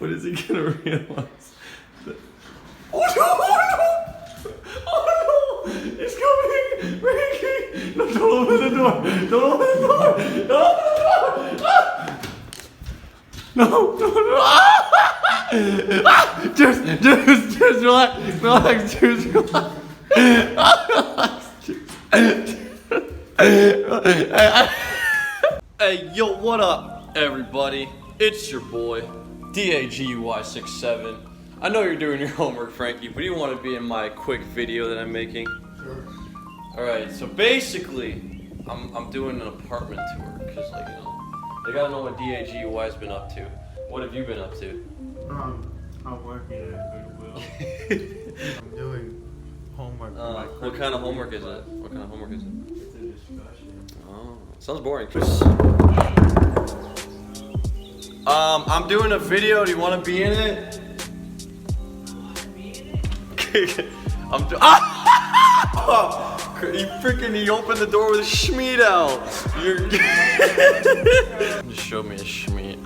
What is he gonna realize? Oh no! Oh no! He's coming! Ricky! No, don't open the door! Don't open the door! Don't open the door! Ah! No! No! No! Ah! Ah! Cheers! Relax! Relax! Cheers! Relax! Hey, yo, what up, everybody? It's your boy, DAGUY67. I know you're doing your homework, Frankie, but you want to be in my quick video that I'm making? Sure. Alright, so basically, I'm doing an apartment tour, because, like, you know, they gotta know what DAGUY's been up to. What have you been up to? I'm working at Goodwill. I'm doing homework. What kind of homework is it? What kind of homework is it? It's a discussion. Oh, sounds boring. I'm doing a video. Do you want to be in it? I'm doing. You opened the door with a schmeat out. Just show me a schmeat.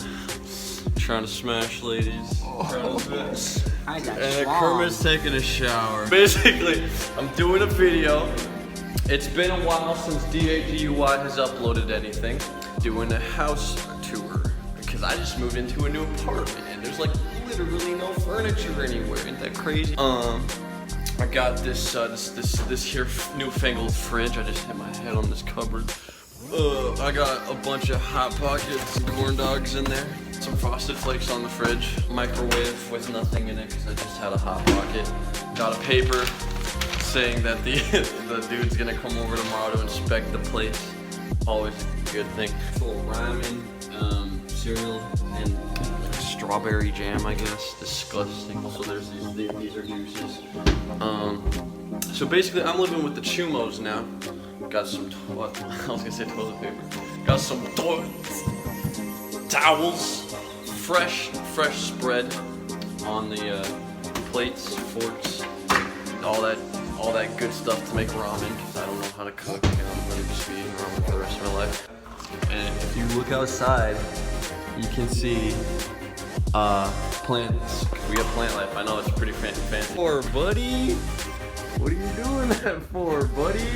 Trying to smash ladies. I got And Kermit's taking a shower. Basically, I'm doing a video. It's been a while since DAGUY has uploaded anything. Doing a house tour. Because I just moved into a new apartment and there's like literally no furniture anywhere. Isn't that crazy? I got this here newfangled fridge. I just hit my head on this cupboard. I got a bunch of Hot Pockets and corn dogs in there. Some Frosted Flakes on the fridge. Microwave with nothing in it because I just had a Hot Pocket. Got a paper saying that the dude's gonna come over tomorrow to inspect the place. Always a good thing. Full ramen, cereal, and strawberry jam, I guess. Disgusting. Also, there's these are juices. So basically, I'm living with the Chumos now. Got some, I was gonna say toilet paper. Got some towels, fresh spread on the plates, forks, all that good stuff to make ramen. Cause I don't know how to cook, and I'm gonna just be eating ramen for the rest of my life. And if you look outside, you can see plants. We have plant life. I know it's pretty fancy. For buddy, what are you doing that for, buddy?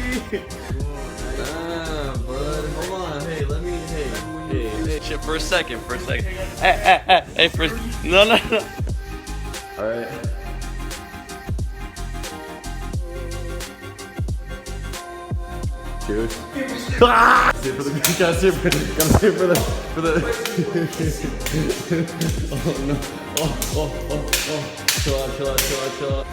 Bud, hold on. Hey, let me. Hey. Shit, for a second. Hey, no. All right. Dude. Gotta sit for the. Oh no. Oh. Chill out.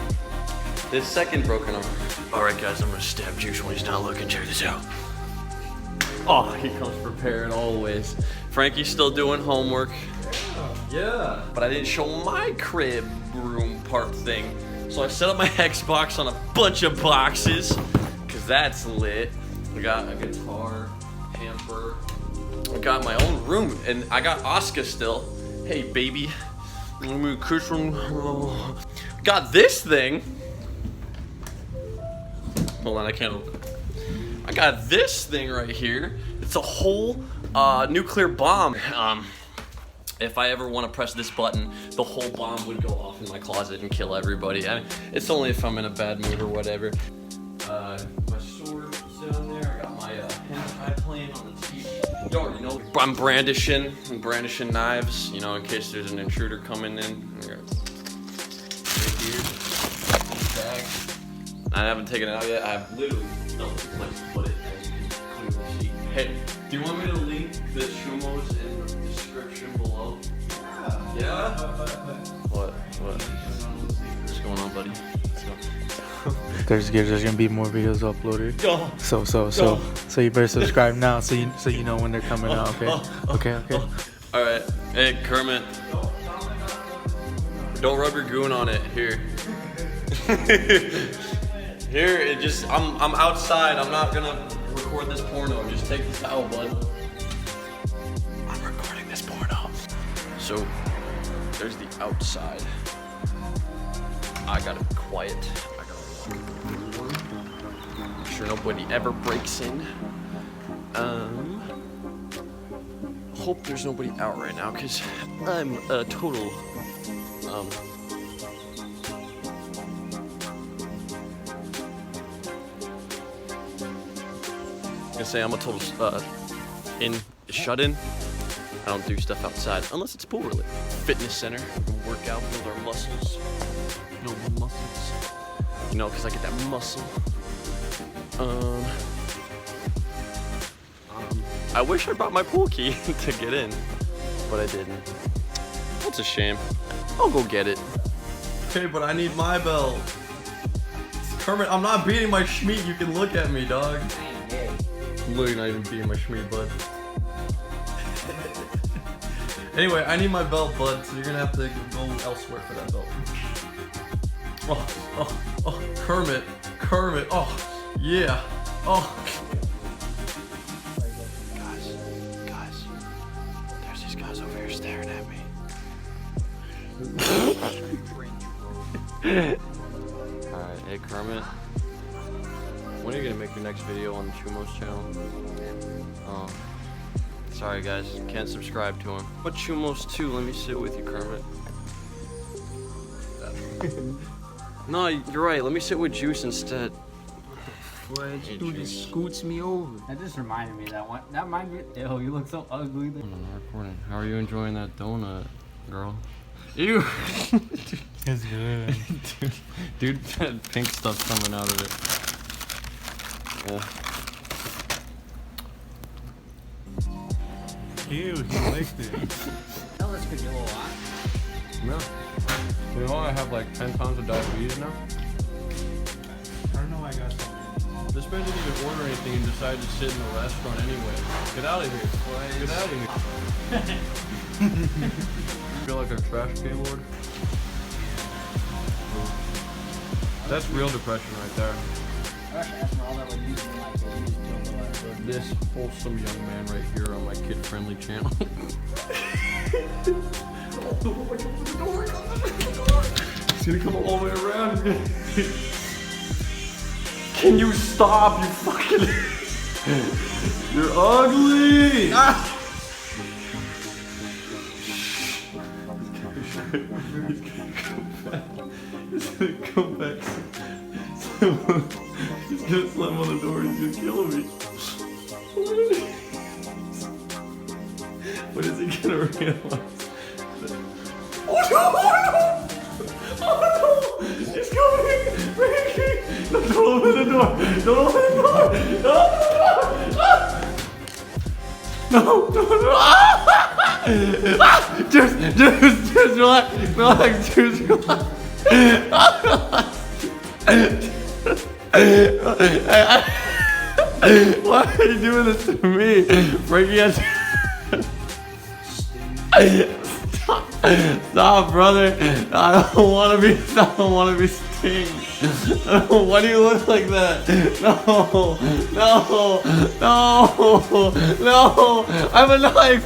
This second broken arm. Alright guys, I'm gonna stab Juice when he's not looking. Check this out. Oh, he comes prepared always. Frankie's still doing homework. Yeah. But I didn't show my crib room part thing. So I set up my Xbox on a bunch of boxes. Cause that's lit. I got a guitar, hamper. I got my own room, and I got Oscar still. Hey baby. Let me kiss him. Got this thing. Hold on, I can't open it. I got this thing right here. It's a whole nuclear bomb. If I ever want to press this button, the whole bomb would go off in my closet and kill everybody. I mean, it's only if I'm in a bad mood or whatever. My sword is down there. I got my hentai playing on the TV. You already know. I'm brandishing knives, you know, in case there's an intruder coming in. Right here. Bag. I haven't taken it out yet. I have literally no place to put it, as you can clearly see. Hey, do you want me to link the Chumos in the description below? Yeah? What? What's going on, buddy? Let's go. There's gonna be more videos uploaded. Yo. So you better subscribe now, so you know when they're coming out. Okay. All right. Hey, Kermit. Don't rub your goon on it. Here. Here, I'm outside. I'm not gonna record this porno. Just take this towel, bud. I'm recording this porno. So, there's the outside. I gotta be quiet. I gotta lock the door. Make sure nobody ever breaks in. Hope there's nobody out right now, because I'm a total I say I'm a total shut in. I don't do stuff outside unless it's pool related. Fitness center, we can work out, build our muscles. Build the muscles. You know, because I get that muscle. I wish I brought my pool key to get in, but I didn't. That's a shame. I'll go get it. Okay, but I need my belt. Kermit, I'm not beating my schmeat. You can look at me, dog. I'm literally not even beating my schmeat, bud. Anyway, I need my belt, bud, so you're gonna have to go elsewhere for that belt. Oh, Kermit, oh, yeah, oh. Guys, there's these guys over here staring at me. Alright, hey Kermit, when are you gonna make your next video on the Chumos channel? Sorry guys, can't subscribe to him. But Chumos 2, let me sit with you, Kermit. No, you're right, let me sit with Juice instead. Boy, you just scoots me over. That just reminded me of that one. That reminded me. Ew, you look so ugly there. I'm recording. How are you enjoying that donut, girl? Ew! It's good. Dude, that pink stuff's coming out of it. Yeah. Ew, he liked it. Tell us because you're a little hot. No. You know I have like 10 pounds of diabetes now? I don't know why I got something. This man didn't even order anything and decided to sit in the restaurant anyway. Get out of here. Get out of here. Feel like a trash gaylord? That's real depression right there. I wish I asked for all that would use in like This wholesome young man right here on my kid-friendly channel. He's gonna come all the way around. Can you stop, you fucking... You're ugly! Ah! He's gonna come back. He's gonna slam on the door, he's gonna kill me. What is he gonna realize? Oh no! Oh no! He's coming! Ricky! No, don't open the door! Don't open the door! No! No! Juice! Relax! Relax, Juice! Relax! Why are you doing this to me? Frankie has... Stop, brother. I don't want to be stinged. Why do you look like that? No. I have a knife.